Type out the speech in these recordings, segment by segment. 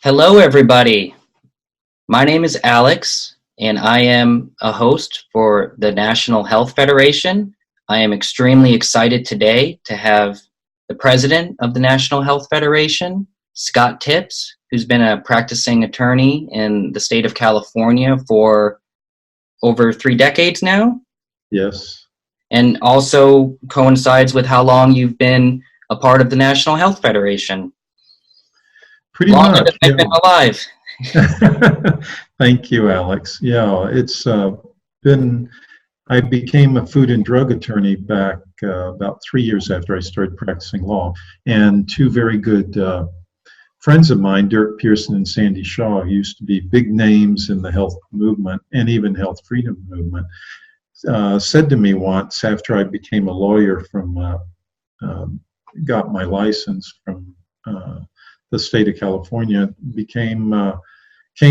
Hello, everybody. My name is Alex, and I am a host for the National Health Federation. I am extremely excited today to have the president of the National Health Federation, Scott Tips, who's been a practicing attorney in the state of California for over 3 decades now, Yes. and also coincides with how long you've been a part of the National Health Federation. Pretty Longer much. than I've been alive. Thank you, Alex. Yeah, it's been, I became a food and drug attorney back about 3 years after I started practicing law. And two very good friends of mine, Dirk Pearson and Sandy Shaw, who used to be big names in the health movement and even health freedom movement, said to me once after I became a lawyer got my license from the state of California, came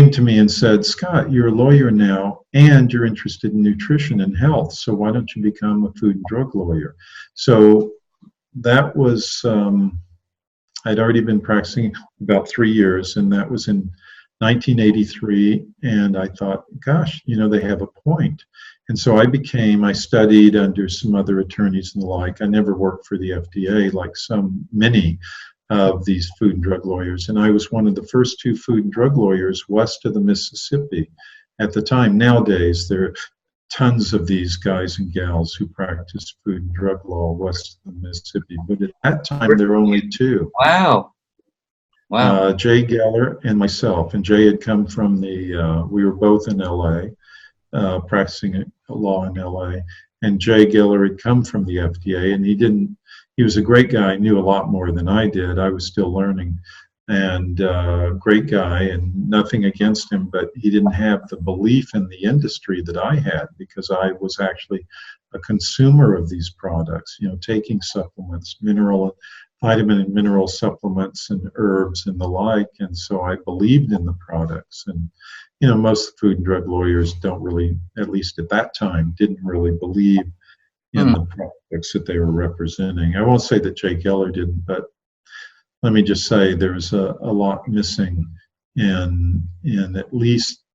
to me and said, Scott, you're a lawyer now and you're interested in nutrition and health, so why don't you become a food and drug lawyer? So that was, I'd already been practicing about 3 years, and that was in 1983, and I thought, gosh, they have a point. And so I studied under some other attorneys and the like. I never worked for the FDA like many of these food and drug lawyers, and I was one of the first 2 food and drug lawyers west of the Mississippi at the time. Nowadays, there are tons of these guys and gals who practice food and drug law west of the Mississippi, but at that time, there were only 2. Wow. Jay Geller and myself, and Jay had come from we were both in LA, practicing law in LA, and Jay Geller had come from the FDA, and he was a great guy, knew a lot more than I did. I was still learning, and great guy, and nothing against him, but he didn't have the belief in the industry that I had, because I was actually a consumer of these products, taking supplements, vitamin and mineral supplements and herbs and the like, and so I believed in the products. And most food and drug lawyers don't really, at least at that time, didn't really believe in the products that they were representing. I won't say that Jay Geller didn't, but let me just say there's a lot missing in at least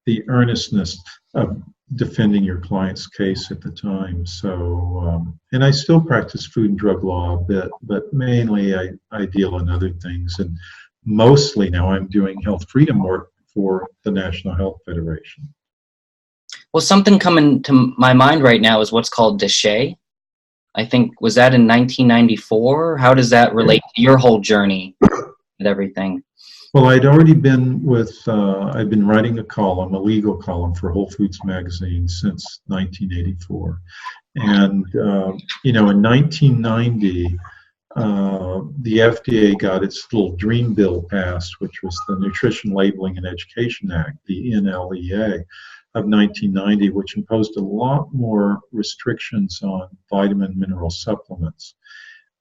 the earnestness of defending your client's case at the time. So, and I still practice food and drug law a bit, but mainly I deal in other things, and mostly now I'm doing health freedom work for the National Health Federation. Well, something coming to my mind right now is what's called Dietary. I think, was that in 1994? How does that relate to your whole journey and everything? Well, I'd already been I've been writing a legal column for Whole Foods magazine since 1984. And, in 1990, the FDA got its little dream bill passed, which was the Nutrition Labeling and Education Act, the NLEA of 1990, which imposed a lot more restrictions on vitamin mineral supplements.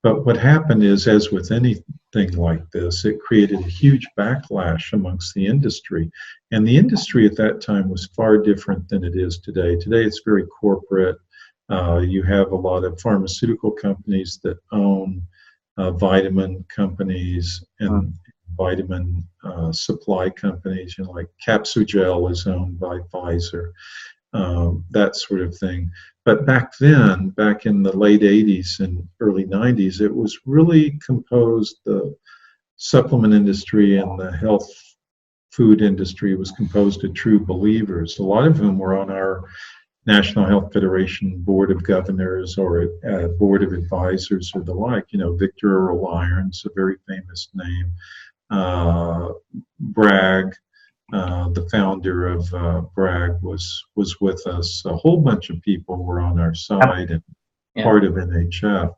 But what happened is, as with anything like this, it created a huge backlash amongst the industry. And the industry at that time was far different than it is today. Today it's very corporate. You have a lot of pharmaceutical companies that own vitamin companies and vitamin supply companies, like Capsugel is owned by Pfizer, that sort of thing. But back then, back in the late 80s and early 90s, it was really composed, the supplement industry and the health food industry was composed of true believers, a lot of whom were on our National Health Federation Board of Governors or Board of Advisors or the like. Victor Earl Irons, a very famous name. Bragg, the founder of Bragg, was with us. A whole bunch of people were on our side and part of NHF.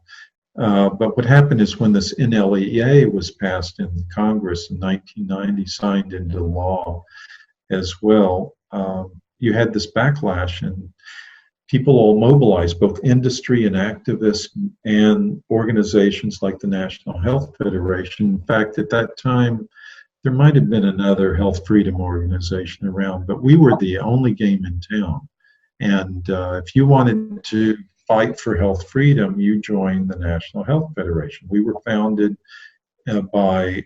But what happened is, when this NLEA was passed in Congress in 1990, signed into law as well, you had this backlash, and people all mobilized, both industry and activists and organizations like the National Health Federation. In fact, at that time, there might have been another health freedom organization around, but we were the only game in town. And if you wanted to fight for health freedom, you joined the National Health Federation. We were founded by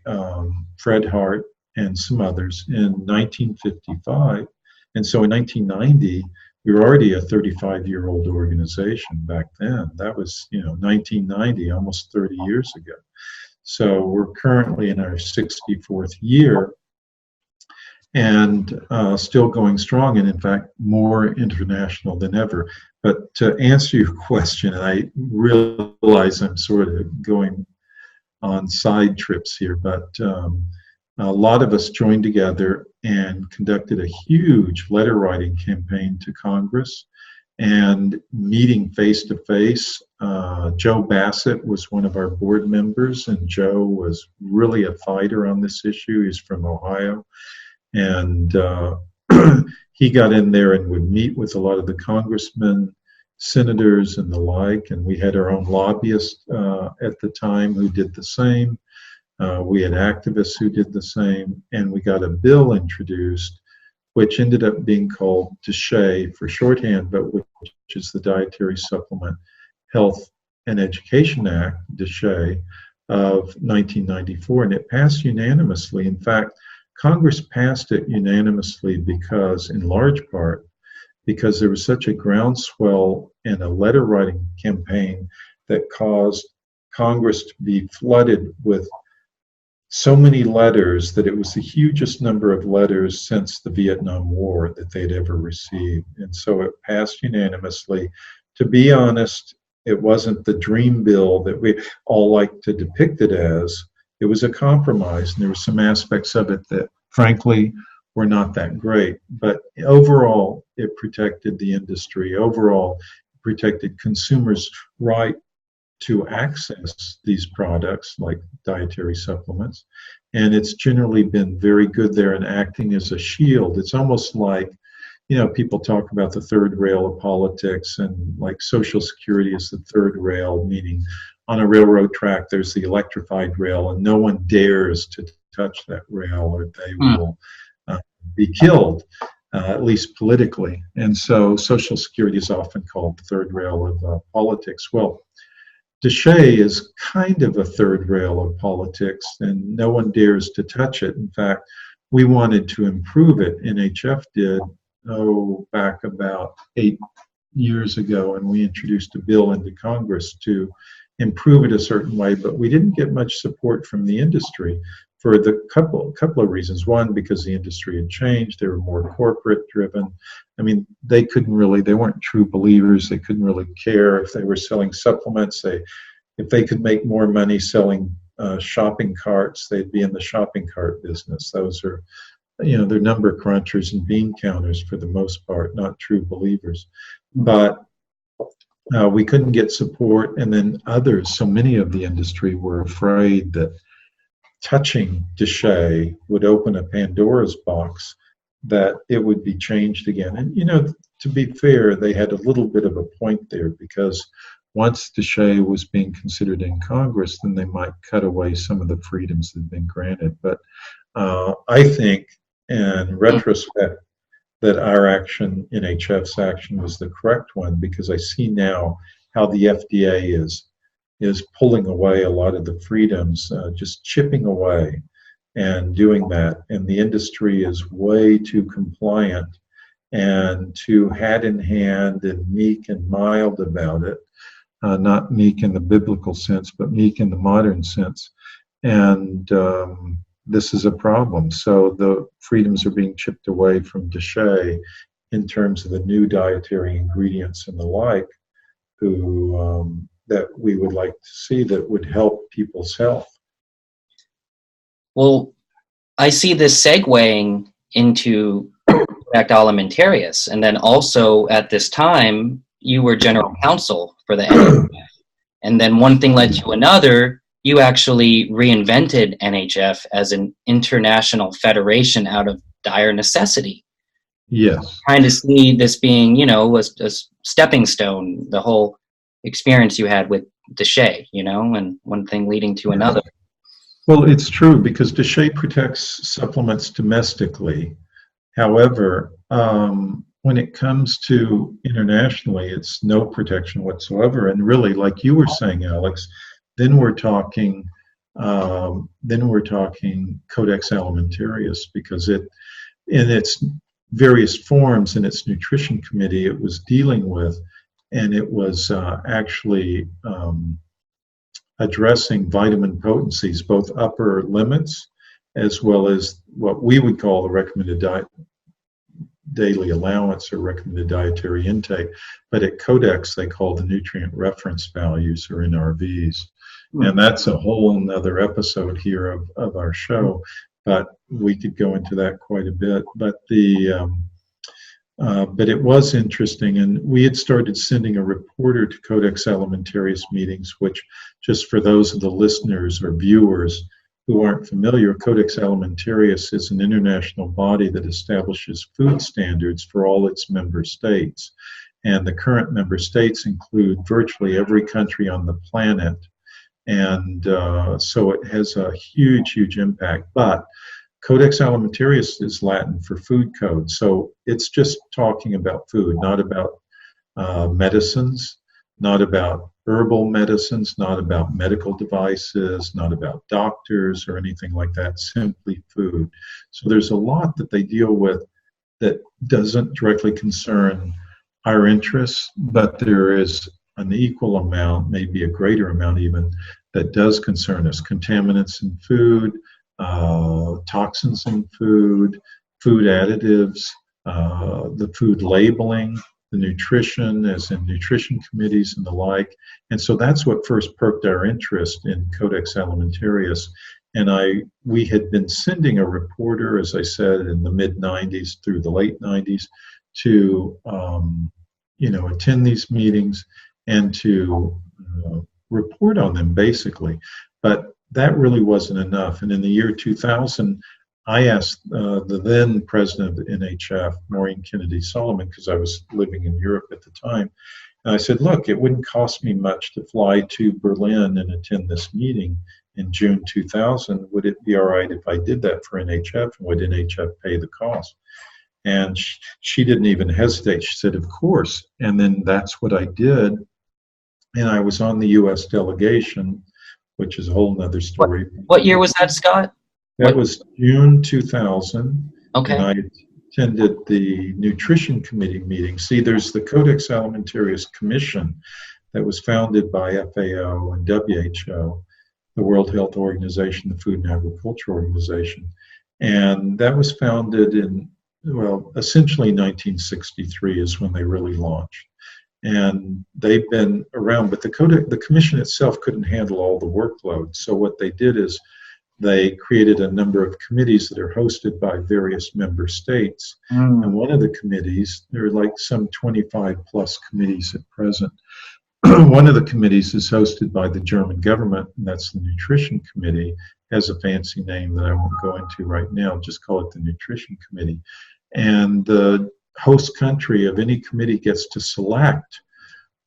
Fred Hart and some others in 1955. And so in 1990, we were already a 35-year-old organization back then. That was, 1990, almost 30 years ago. So we're currently in our 64th year and still going strong, and in fact, more international than ever. But to answer your question, and I realize I'm sort of going on side trips here, but a lot of us joined together and conducted a huge letter writing campaign to Congress and meeting face to face. Joe Bassett was one of our board members, and Joe was really a fighter on this issue. He's from Ohio. And he got in there and would meet with a lot of the congressmen, senators, and the like. And we had our own lobbyist at the time who did the same. We had activists who did the same. And we got a bill introduced, which ended up being called DSHEA for shorthand, but which is the Dietary Supplement Health and Education Act, DSHEA, of 1994. And it passed unanimously. In fact, Congress passed it unanimously because, in large part, because there was such a groundswell and a letter writing campaign that caused Congress to be flooded with so many letters that it was the hugest number of letters since the Vietnam War that they'd ever received. And so it passed unanimously. To be honest, it wasn't the dream bill that we all like to depict it as. It was a compromise, and there were some aspects of it that, frankly, were not that great. But overall, it protected the industry. Overall, it protected consumers' right to access these products like dietary supplements. And it's generally been very good there in acting as a shield. It's almost like, people talk about the third rail of politics, and like Social Security is the third rail, meaning on a railroad track, there's the electrified rail, and no one dares to touch that rail or they will be killed, at least politically. And so Social Security is often called the third rail of politics. Well, DSHEA is kind of a third rail of politics, and no one dares to touch it. In fact, we wanted to improve it. NHF did, back about 8 years ago, and we introduced a bill into Congress to improve it a certain way, but we didn't get much support from the industry for the couple of reasons. One, because the industry had changed; they were more corporate driven. I mean, they weren't true believers. They couldn't really care if they were selling supplements. If they could make more money selling shopping carts, they'd be in the shopping cart business. Those are, they're number crunchers and bean counters for the most part, not true believers. But we couldn't get support, and then others, so many of the industry were afraid that touching DSHEA would open a Pandora's box, that it would be changed again. And, to be fair, they had a little bit of a point there, because once DSHEA was being considered in Congress, then they might cut away some of the freedoms that had been granted. But I think, in retrospect, that our action, NHF's action, was the correct one, because I see now how the FDA is pulling away a lot of the freedoms, just chipping away and doing that. And the industry is way too compliant and too hat in hand and meek and mild about it. Not meek in the biblical sense, but meek in the modern sense. And this is a problem. So the freedoms are being chipped away from DSHEA in terms of the new dietary ingredients and the like, that we would like to see that would help people's health. Well, I see this segueing into Codex Alimentarius, and then also at this time, you were general counsel for the NHF. And then one thing led to another. You actually reinvented NHF as an international federation out of dire necessity. Yes. Kind of see this being, a stepping stone, the whole experience you had with DSHEA, and one thing leading to another. Well, it's true, because DSHEA protects supplements domestically. However, when it comes to internationally, it's no protection whatsoever. And really, like you were saying, Alex, then we're talking then we're talking Codex Alimentarius, because it, in its various forms in its nutrition committee, it was dealing with, and it was actually addressing vitamin potencies, both upper limits as well as what we would call the recommended daily allowance or recommended dietary intake. But at Codex, they call the nutrient reference values, or NRVs. And that's a whole nother episode here of our show, but we could go into that quite a bit. But but it was interesting, and we had started sending a reporter to Codex Alimentarius meetings, which, just for those of the listeners or viewers who aren't familiar, Codex Alimentarius is an international body that establishes food standards for all its member states. And the current member states include virtually every country on the planet. And so it has a huge, huge impact. But Codex Alimentarius is Latin for food code. So it's just talking about food, not about medicines, not about herbal medicines, not about medical devices, not about doctors or anything like that, simply food. So there's a lot that they deal with that doesn't directly concern our interests, but there is an equal amount, maybe a greater amount even, that does concern us. Contaminants in food, toxins in food, food additives, the food labeling, the nutrition, as in nutrition committees and the like. And so that's what first perked our interest in Codex Alimentarius. And we had been sending a reporter, as I said, in the mid-90s through the late 90s to attend these meetings and to report on them, basically. But that really wasn't enough. And in the year 2000, I asked the then president of the NHF, Maureen Kennedy Solomon, because I was living in Europe at the time, and I said, look, it wouldn't cost me much to fly to Berlin and attend this meeting in June 2000. Would it be all right if I did that for NHF? And would NHF pay the cost? And she didn't even hesitate. She said, of course. And then that's what I did. And I was on the U.S. delegation, which is a whole nother story. What year was that, Scott? That was June 2000. Okay. And I attended the Nutrition Committee meeting. See, there's the Codex Alimentarius Commission that was founded by FAO and WHO, the World Health Organization, the Food and Agriculture Organization. And that was founded in, well, essentially 1963 is when they really launched. And they've been around, but the commission itself couldn't handle all the workload. So what they did is they created a number of committees that are hosted by various member states. And one of the committees, there are like some 25 plus committees at present. One of the committees is hosted by the German government, and that's the Nutrition Committee. It has a fancy name that I won't go into right now, just call it the Nutrition Committee. And the host country of any committee gets to select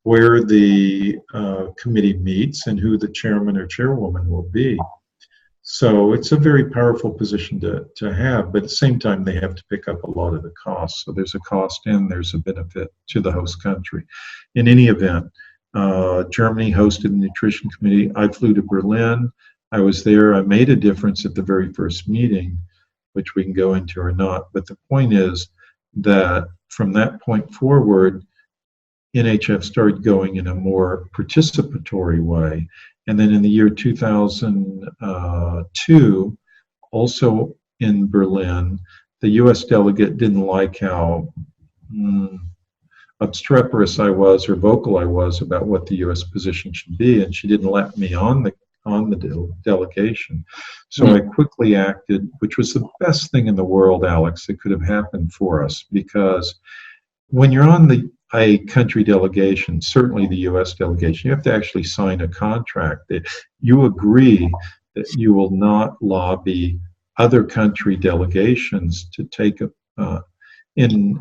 where the committee meets and who the chairman or chairwoman will be. So it's a very powerful position to have, but at the same time, they have to pick up a lot of the costs. So there's a cost and there's a benefit to the host country. In any event, Germany hosted the Nutrition Committee. I flew to Berlin. I was there. I made a difference at the very first meeting, which we can go into or not. But the point is that from that point forward, NHF started going in a more participatory way. And then in the year 2002, also in Berlin, the U.S. delegate didn't like how obstreperous I was or vocal I was about what the U.S. position should be, and she didn't let me on the delegation. So I quickly acted, which was the best thing in the world, Alex, that could have happened for us, because when you're on a country delegation, certainly the U.S. delegation, you have to actually sign a contract that you agree that you will not lobby other country delegations to take in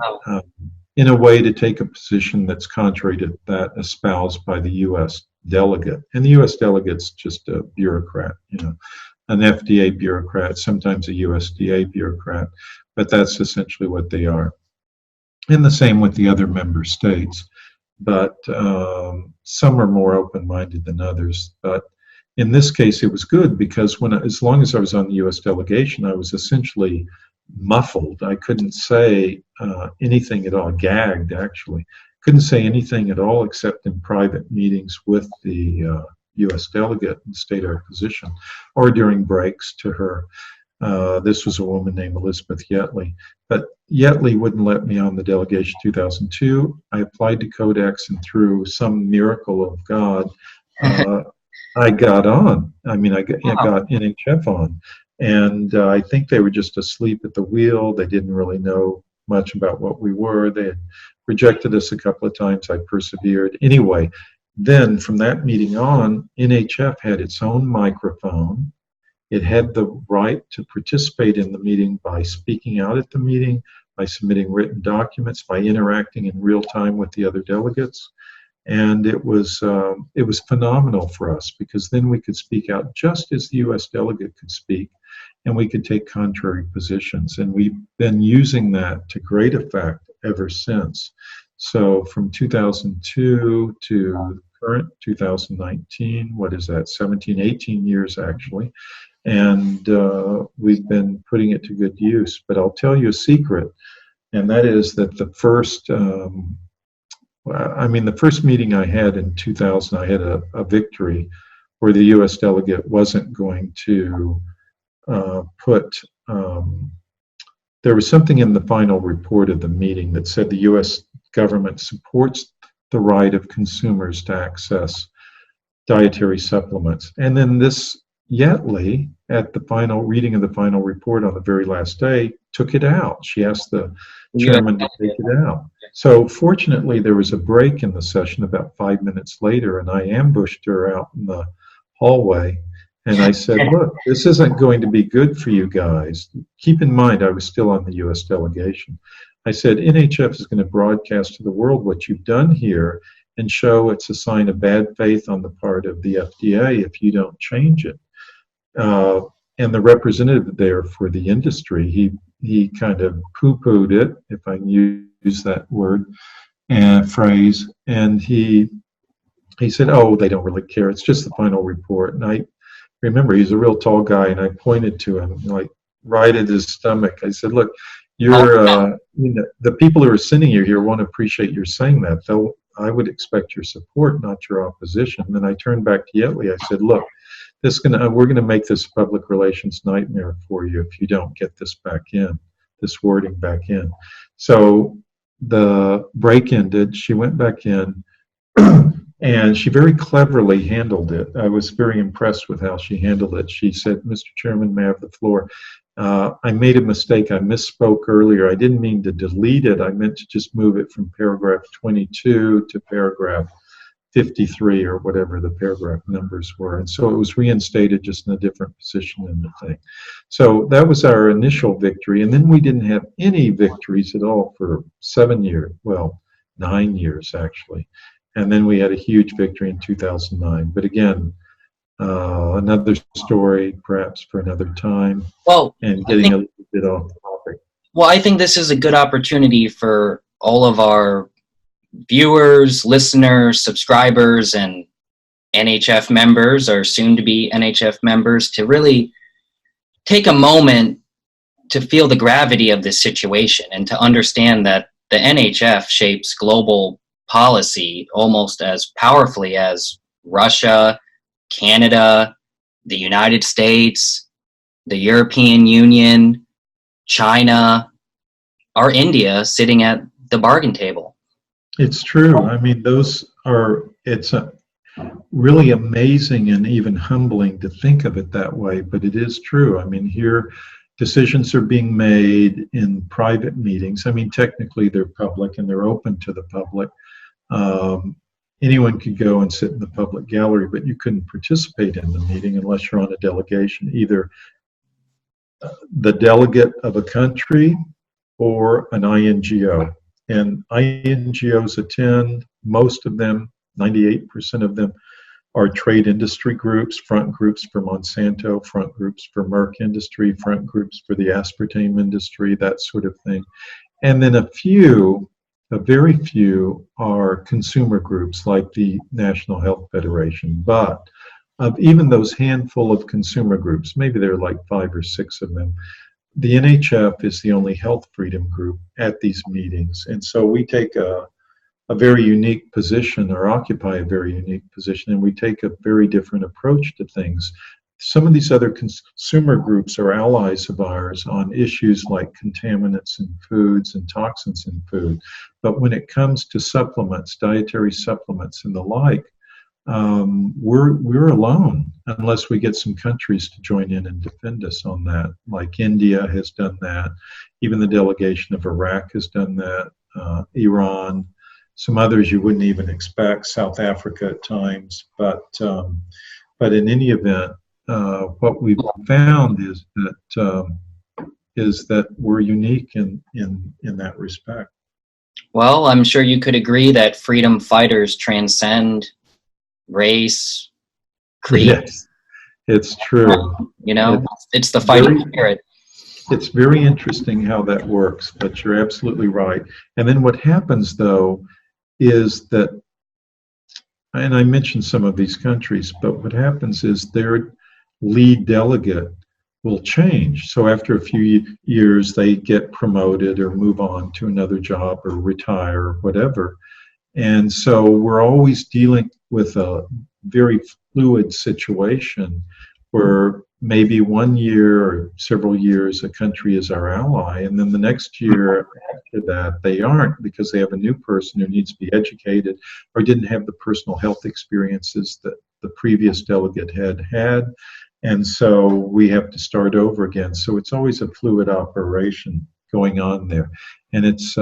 a way to take a position that's contrary to that espoused by the U.S. delegate. And the U.S. delegate's just a bureaucrat, an FDA bureaucrat, sometimes a USDA bureaucrat, but that's essentially what they are. And the same with the other member states, but some are more open-minded than others. But in this case, it was good because as long as I was on the U.S. delegation, I was essentially muffled. I couldn't say anything at all, gagged actually. Couldn't say anything at all except in private meetings with the U.S. delegate and state our position, or during breaks to her. This was a woman named Elizabeth Yetley. But Yetley wouldn't let me on the delegation 2002. I applied to Codex, and through some miracle of God, I got on. I mean, I got NHF on. And I think they were just asleep at the wheel. They didn't really know much about what we were. They had rejected us a couple of times. I persevered. Anyway, then from that meeting on, NHF had its own microphone. It had the right to participate in the meeting by speaking out at the meeting, by submitting written documents, by interacting in real time with the other delegates. And it was phenomenal for us, because then we could speak out just as the U.S. delegate could speak, and we could take contrary positions. And we've been using that to great effect ever since. So from 2002 to current 2019, what is that, 17, 18 years actually. And we've been putting it to good use. But I'll tell you a secret, and that is that the first meeting I had in 2000, I had a victory where the U.S. delegate wasn't going to there was something in the final report of the meeting that said the U.S. government supports the right of consumers to access dietary supplements. And then this Yetley, at the final reading of the final report on the very last day, took it out. She asked the chairman to take it out. So fortunately, there was a break in the session about 5 minutes later, and I ambushed her out in the hallway. And I said, look, this isn't going to be good for you guys. Keep in mind, I was still on the U.S. delegation. I said, NHF is going to broadcast to the world what you've done here and show it's a sign of bad faith on the part of the FDA if you don't change it. And the representative there for the industry, he kind of poo-pooed it, if I can use that word and phrase, and he said, oh, they don't really care. It's just the final report. And I remember he's a real tall guy, and I pointed to him like right at his stomach. I said, look, you're the people who are sending you here won't appreciate your saying that. Though I would expect your support, not your opposition. And then I turned back to Yetley. I said, look, we're gonna make this a public relations nightmare for you if you don't get this back in, this wording back in. So the break ended. She went back in. And she very cleverly handled it. I was very impressed with how she handled it. She said, Mr. Chairman, may I have the floor? I made a mistake. I misspoke earlier. I didn't mean to delete it. I meant to just move it from paragraph 22 to paragraph 53 or whatever the paragraph numbers were. And so it was reinstated just in a different position in the thing. So that was our initial victory. And then we didn't have any victories at all for 7 years. Well, 9 years actually. And then we had a huge victory in 2009. But again, another story perhaps for another time. Well, and getting a little bit off the topic. Well, I think this is a good opportunity for all of our viewers, listeners, subscribers, and NHF members, or soon to be NHF members, to really take a moment to feel the gravity of this situation and to understand that the NHF shapes global policy almost as powerfully as Russia, Canada, the United States, the European Union, China, or India sitting at the bargain table. It's true. I mean, it's really amazing and even humbling to think of it that way, but it is true. I mean, here decisions are being made in private meetings. I mean, technically they're public and they're open to the public. Anyone could go and sit in the public gallery, but you couldn't participate in the meeting unless you're on a delegation, either the delegate of a country or an INGO. And INGOs attend, most of them, 98% of them, are trade industry groups, front groups for Monsanto, front groups for Merck Industry, front groups for the aspartame industry, that sort of thing. And then a very few are consumer groups like the National Health Federation. But of even those handful of consumer groups, maybe there are like 5 or 6 of them, the NHF is the only health freedom group at these meetings. And so we take a very unique position, or occupy a very unique position, and we take a very different approach to things. Some of these other consumer groups are allies of ours on issues like contaminants in foods and toxins in food. But when it comes to supplements, dietary supplements and the like, we're alone unless we get some countries to join in and defend us on that. Like India has done that. Even the delegation of Iraq has done that. Iran, some others you wouldn't even expect, South Africa at times. But in any event, what we've found is that we're unique in that respect. Well, I'm sure you could agree that freedom fighters transcend race, creed. Yes, it's true. You know, it's the fighting spirit. It's very interesting how that works, but you're absolutely right. And then what happens, though, is that, and I mentioned some of these countries, but what happens is their lead delegate will change. So after a few years, they get promoted or move on to another job or retire or whatever. And so we're always dealing with a very fluid situation where maybe 1 year or several years a country is our ally, and then the next year after that they aren't, because they have a new person who needs to be educated or didn't have the personal health experiences that the previous delegate had. And so we have to start over again. So it's always a fluid operation going on there. And it's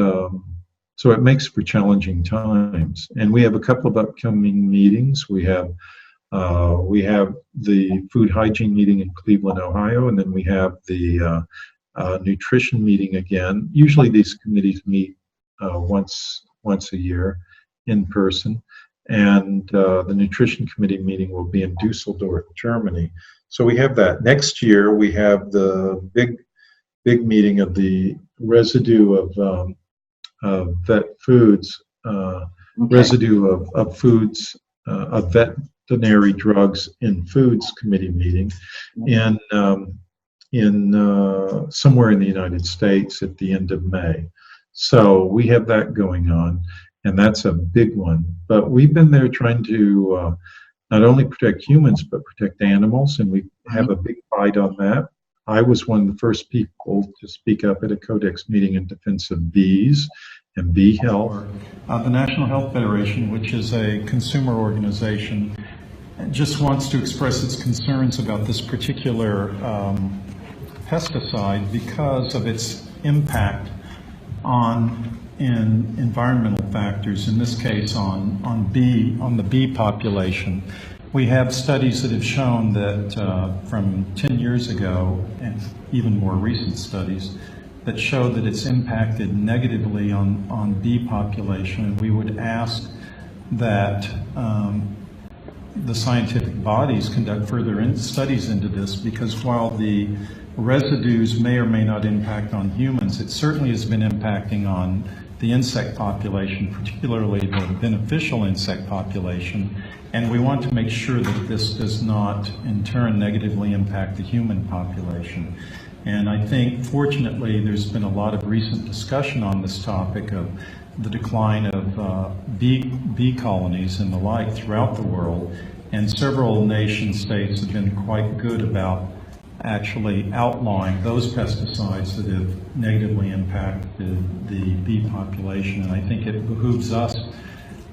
so it makes for challenging times. And we have a couple of upcoming meetings. We have the food hygiene meeting in Cleveland, Ohio, and then we have the nutrition meeting again. Usually these committees meet once a year in person. And the nutrition committee meeting will be in Dusseldorf, Germany. So we have that. Next year, we have the big meeting of the residue of vet foods, residue of foods, of veterinary drugs in foods committee meeting in somewhere in the United States at the end of May. So we have that going on, and that's a big one. But we've been there trying to not only protect humans, but protect animals, and we have a big fight on that. I was one of the first people to speak up at a Codex meeting in defense of bees and bee health. The National Health Federation, which is a consumer organization, just wants to express its concerns about this particular pesticide because of its impact on environmental factors, in this case on the bee population. We have studies that have shown that from 10 years ago, and even more recent studies, that show that it's impacted negatively on bee population. And we would ask that the scientific bodies conduct further studies into this, because while the residues may or may not impact on humans, it certainly has been impacting on the insect population, particularly the beneficial insect population. And we want to make sure that this does not, in turn, negatively impact the human population. And I think, fortunately, there's been a lot of recent discussion on this topic of the decline of bee colonies and the like throughout the world. And several nation states have been quite good about actually outlawing those pesticides that have negatively impacted the bee population. And I think it behooves us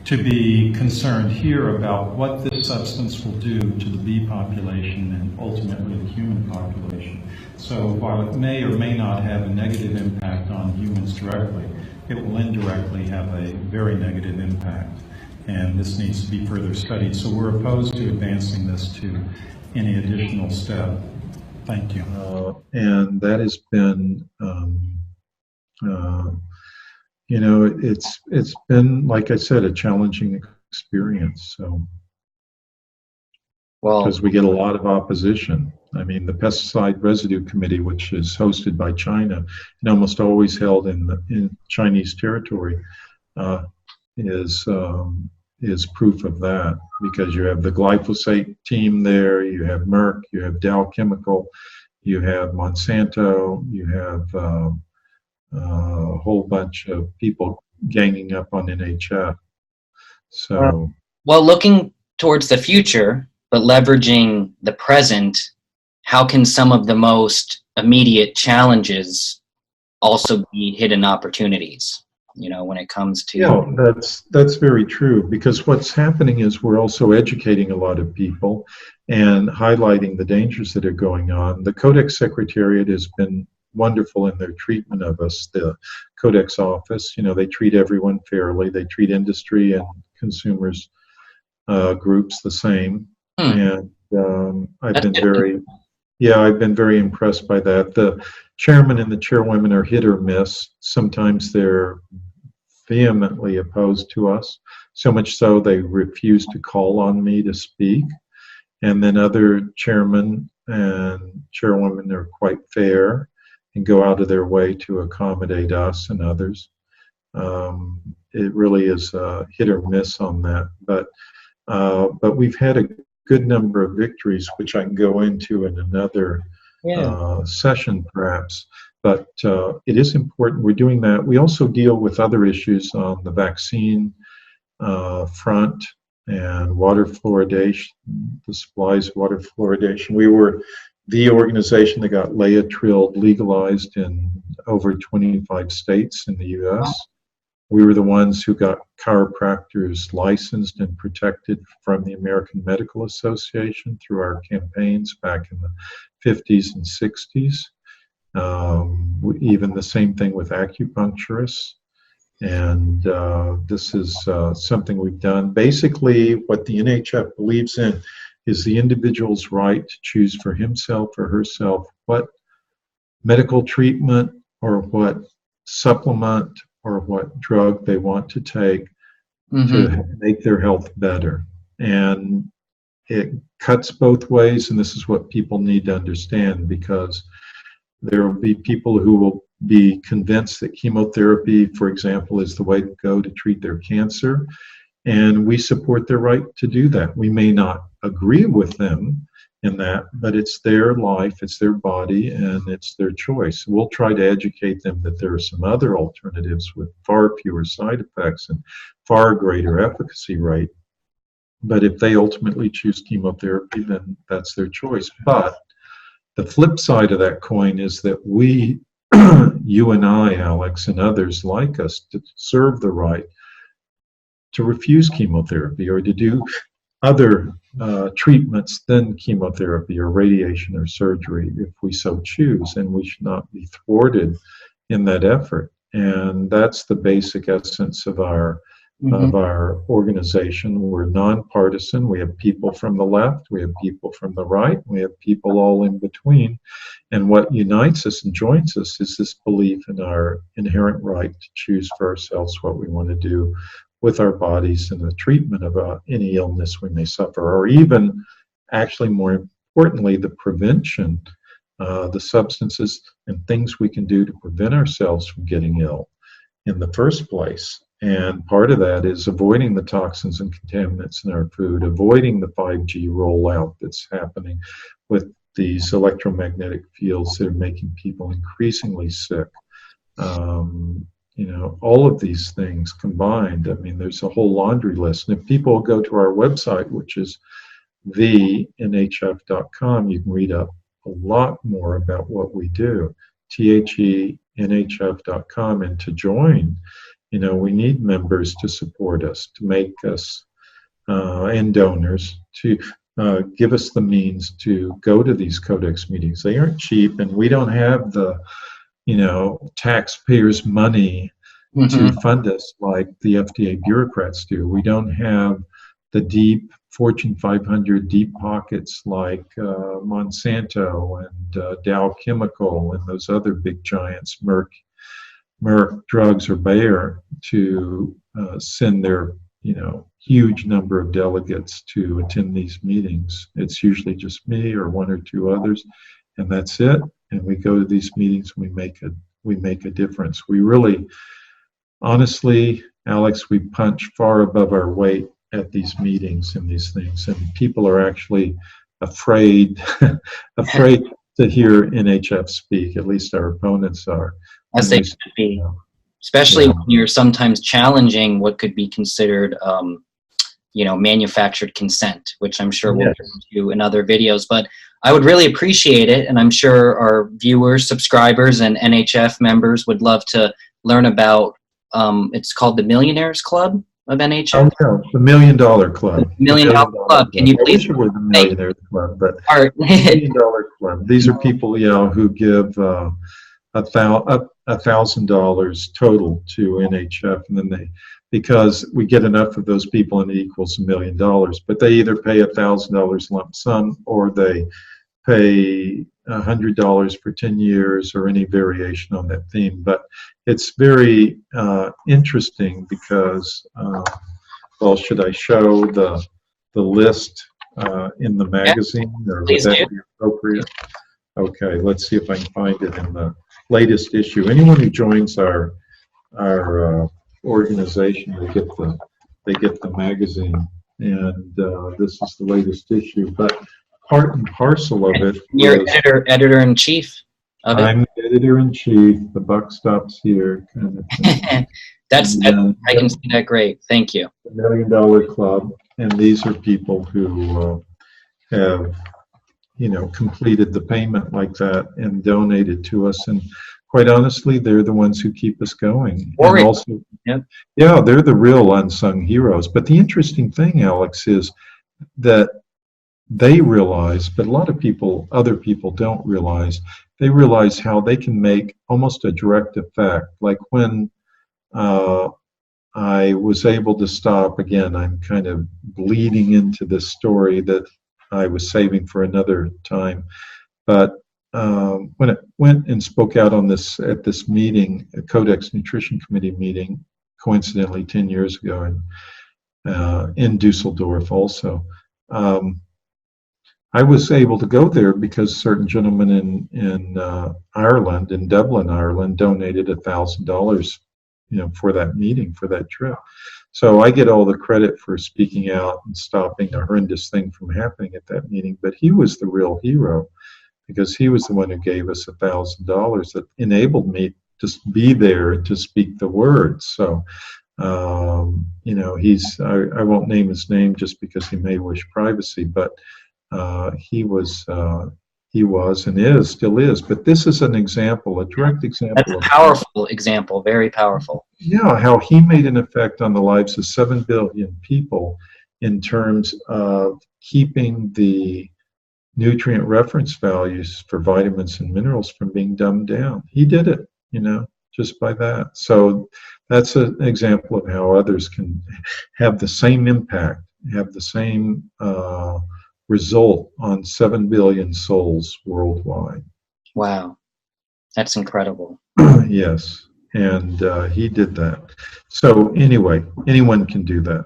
to be concerned here about what this substance will do to the bee population and ultimately the human population. So while it may or may not have a negative impact on humans directly, it will indirectly have a very negative impact. And this needs to be further studied. So we're opposed to advancing this to any additional step. Thank you. And that has been, it's been, like I said, a challenging experience. So, because we get a lot of opposition. I mean, the Pesticide Residue Committee, which is hosted by China and almost always held in Chinese territory, is is proof of that, because you have the glyphosate team there, you have Merck, you have Dow Chemical, you have Monsanto, you have a whole bunch of people ganging up on NHF. So, well, looking towards the future, but leveraging the present, how can some of the most immediate challenges also be hidden opportunities, when it comes to... yeah, that's very true, because what's happening is we're also educating a lot of people and highlighting the dangers that are going on. The Codex Secretariat has been wonderful in their treatment of us. The Codex office, they treat everyone fairly. They treat industry and consumers groups the same. And I've been very impressed by that. The chairman and the chairwomen are hit or miss. Sometimes they're vehemently opposed to us, so much so they refuse to call on me to speak. And then other chairmen and chairwomen are quite fair and go out of their way to accommodate us and others. It really is hit or miss on that. But we've had a good number of victories, which I can go into in another session perhaps. But it is important we're doing that. We also deal with other issues on the vaccine front and water fluoridation, the supplies of water fluoridation. We were the organization that got Laetrile legalized in over 25 states in the U.S. We were the ones who got chiropractors licensed and protected from the American Medical Association through our campaigns back in the 50s and 60s. Even the same thing with acupuncturists. And this is something we've done. Basically, what the NHF believes in is the individual's right to choose for himself or herself what medical treatment or what supplement or what drug they want to take to make their health better. And it cuts both ways, and this is what people need to understand, because there will be people who will be convinced that chemotherapy, for example, is the way to go to treat their cancer, and we support their right to do that. We may not agree with them in that, but it's their life, it's their body, and it's their choice. We'll try to educate them that there are some other alternatives with far fewer side effects and far greater efficacy rate. But if they ultimately choose chemotherapy, then that's their choice. But the flip side of that coin is that we, you and I, Alex, and others like us, deserve the right to refuse chemotherapy or to do other treatments than chemotherapy or radiation or surgery if we so choose, and we should not be thwarted in that effort. And that's the basic essence of our organization. We're nonpartisan. We have people from the left, we have people from the right, we have people all in between. And what unites us and joins us is this belief in our inherent right to choose for ourselves what we want to do with our bodies and the treatment of any illness we may suffer, or even, actually more importantly, the prevention, the substances and things we can do to prevent ourselves from getting ill in the first place. And part of that is avoiding the toxins and contaminants in our food, avoiding the 5G rollout that's happening with these electromagnetic fields that are making people increasingly sick. All of these things combined, I mean, there's a whole laundry list. And if people go to our website, which is thenhf.com, you can read up a lot more about what we do, thenhf.com. And to join, we need members to support us, to make us, and donors, to give us the means to go to these Codex meetings. They aren't cheap, and we don't have the, taxpayers' money to fund us like the FDA bureaucrats do. We don't have the deep Fortune 500 deep pockets like Monsanto and Dow Chemical and those other big giants, Merck Drugs or Bayer, to send their huge number of delegates to attend these meetings. It's usually just me or one or two others, and that's it. And we go to these meetings and we make a difference. We really, honestly, Alex, we punch far above our weight at these meetings and these things, and people are actually afraid afraid to hear NHF speak. At least our opponents are. As they should be, especially when you're sometimes challenging what could be considered, manufactured consent, which I'm sure we'll do in other videos. But I would really appreciate it, and I'm sure our viewers, subscribers, and NHF members would love to learn about. It's called the Millionaires Club of NHF. Oh, no, the $1 Million Club. $1 Million Club. Can you please? I wish it were the Millionaires Club, but $1 Million Club. These are people, who give $1,000 total to NHF, and then because we get enough of those people and it equals $1 million, but they either pay $1,000 lump sum or they pay $100 for 10 years or any variation on that theme. But it's very interesting because, should I show the list in the magazine, or would that be appropriate? Okay, let's see if I can find it in the latest issue. Anyone who joins our organization, they get the magazine, and this is the latest issue. But part and parcel of it. You're editor-in-chief of it. I'm the editor-in-chief. The buck stops here, kind of thing. I can see that. Great, thank you. The $1 Million Club, and these are people who have, completed the payment like that and donated to us. And quite honestly, they're the ones who keep us going. And also, they're the real unsung heroes. But the interesting thing, Alex, is that they realize, but a lot of other people don't realize, they realize how they can make almost a direct effect. Like when I was able to stop, again, I'm kind of bleeding into this story that I was saving for another time. But when it went and spoke out on this at this meeting, a Codex Nutrition Committee meeting, coincidentally 10 years ago in Dusseldorf also, I was able to go there because certain gentlemen in Ireland, in Dublin, Ireland, donated $1,000, for that meeting, for that trip. So I get all the credit for speaking out and stopping a horrendous thing from happening at that meeting. But he was the real hero because he was the one who gave us $1,000 that enabled me to be there to speak the words. So, I won't name his name just because he may wish privacy, but he was and still is. But this is an example, a direct example. That's a powerful example, very powerful. Yeah, how he made an effect on the lives of 7 billion people in terms of keeping the nutrient reference values for vitamins and minerals from being dumbed down. He did it, just by that. So that's an example of how others can have the same impact, have the same result on 7 billion souls worldwide. Wow, that's incredible. Yes, and he did that. So anyway, anyone can do that.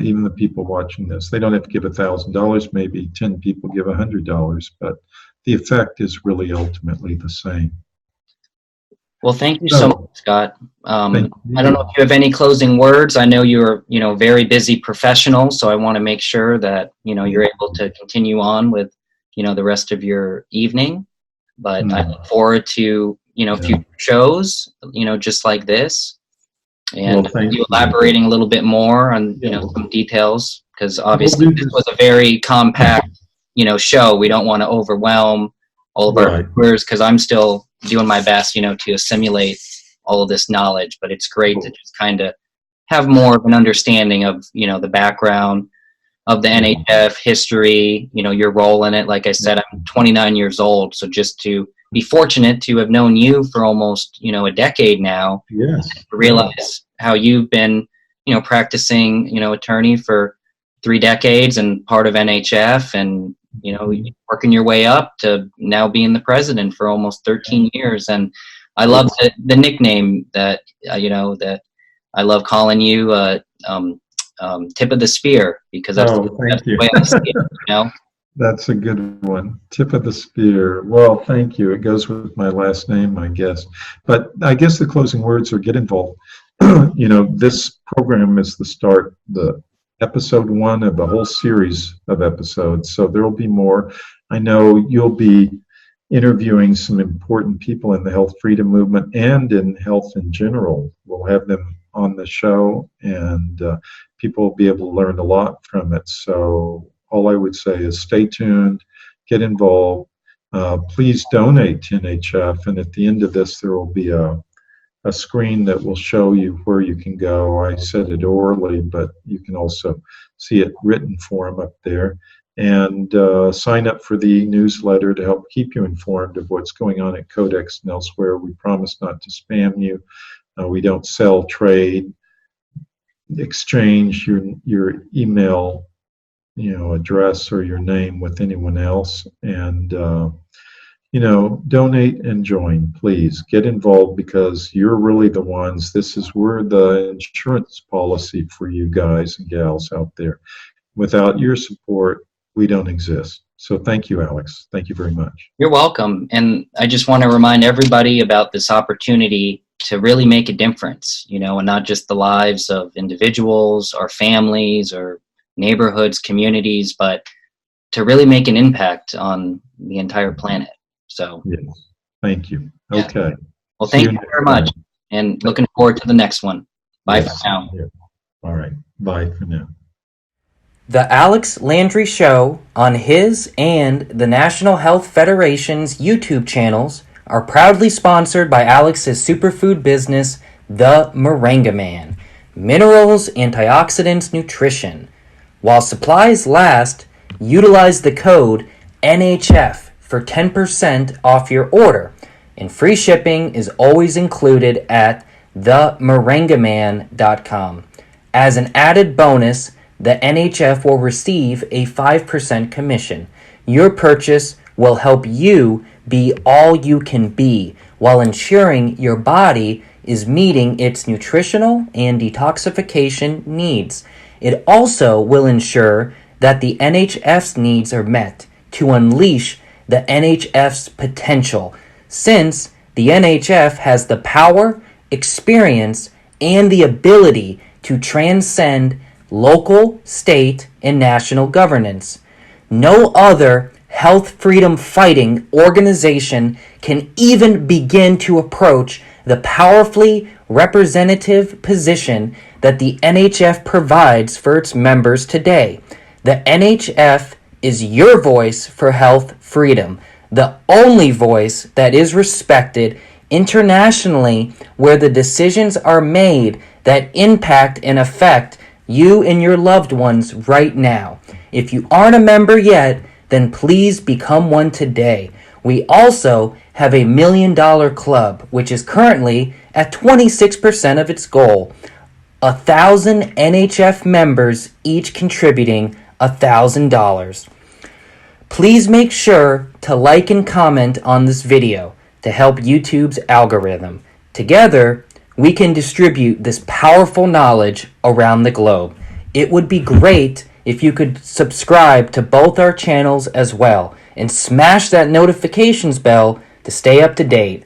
Even the people watching this, they don't have to give $1,000. Maybe 10 people give $100, but the effect is really ultimately the same. Well, thank you so much, Scott. I don't know if you have any closing words. I know you're, very busy professional, so I want to make sure that, you're able to continue on with, the rest of your evening. But I look forward to, future shows, just like this. And you elaborating a little bit more on, some details, because obviously this was a very compact, show. We don't want to overwhelm all of our viewers, because I'm still doing my best, to assimilate all of this knowledge. But it's great to just kind of have more of an understanding of, the background of the NHF history, your role in it. Like I said, I'm 29 years old, so just to be fortunate to have known you for almost, a decade now. Yes. To realize how you've been, practicing, attorney for 3 decades and part of NHF, and working your way up to now being the president for almost 13 years. And I love the nickname that, that I love calling you, Tip of the Spear, because that's the way I see it, That's a good one. Tip of the spear. Well, thank you. It goes with my last name, I guess. But I guess the closing words are get involved. This program is the start, the episode 1 of a whole series of episodes. So there will be more. I know you'll be interviewing some important people in the health freedom movement and in health in general. We'll have them on the show, and people will be able to learn a lot from it. So all I would say is stay tuned, get involved. Please donate to NHF, and at the end of this, there will be a screen that will show you where you can go. I said it orally, but you can also see it written form up there. And sign up for the newsletter to help keep you informed of what's going on at Codex and elsewhere. We promise not to spam you. We don't sell, trade, exchange your email, address or your name with anyone else. And donate and join. Please get involved, because you're really the ones. We're the insurance policy for you guys and gals out there. Without your support, we don't exist. So thank you, Alex. Thank you very much. You're welcome. And I just want to remind everybody about this opportunity to really make a difference, and not just the lives of individuals or families or neighborhoods, communities, but to really make an impact on the entire planet. So, yes. Thank you. Yeah. Okay. Well, thank you very much. And looking forward to the next one. Bye for now. Yeah. All right. Bye for now. The Alex Landry Show on his and the National Health Federation's YouTube channels are proudly sponsored by Alex's superfood business, The Moringa Man. Minerals, antioxidants, nutrition. While supplies last, utilize the code NHF for 10% off your order, and free shipping is always included at themoringaman.com. As an added bonus, the NHF will receive a 5% commission. Your purchase will help you be all you can be while ensuring your body is meeting its nutritional and detoxification needs. It also will ensure that the NHF's needs are met to unleash the NHF's potential, since the NHF has the power, experience, and the ability to transcend local, state, and national governance. No other health freedom fighting organization can even begin to approach the powerfully representative position that the NHF provides for its members today. The NHF is your voice for health freedom, the only voice that is respected internationally, where the decisions are made that impact and affect you and your loved ones right now. If you aren't a member yet, then please become one today. We also have a $1 Million Club, which is currently at 26% of its goal. 1,000 NHF members, each contributing $1,000. Please make sure to like and comment on this video to help YouTube's algorithm. Together, we can distribute this powerful knowledge around the globe. It would be great if you could subscribe to both our channels as well, and smash that notifications bell to stay up to date.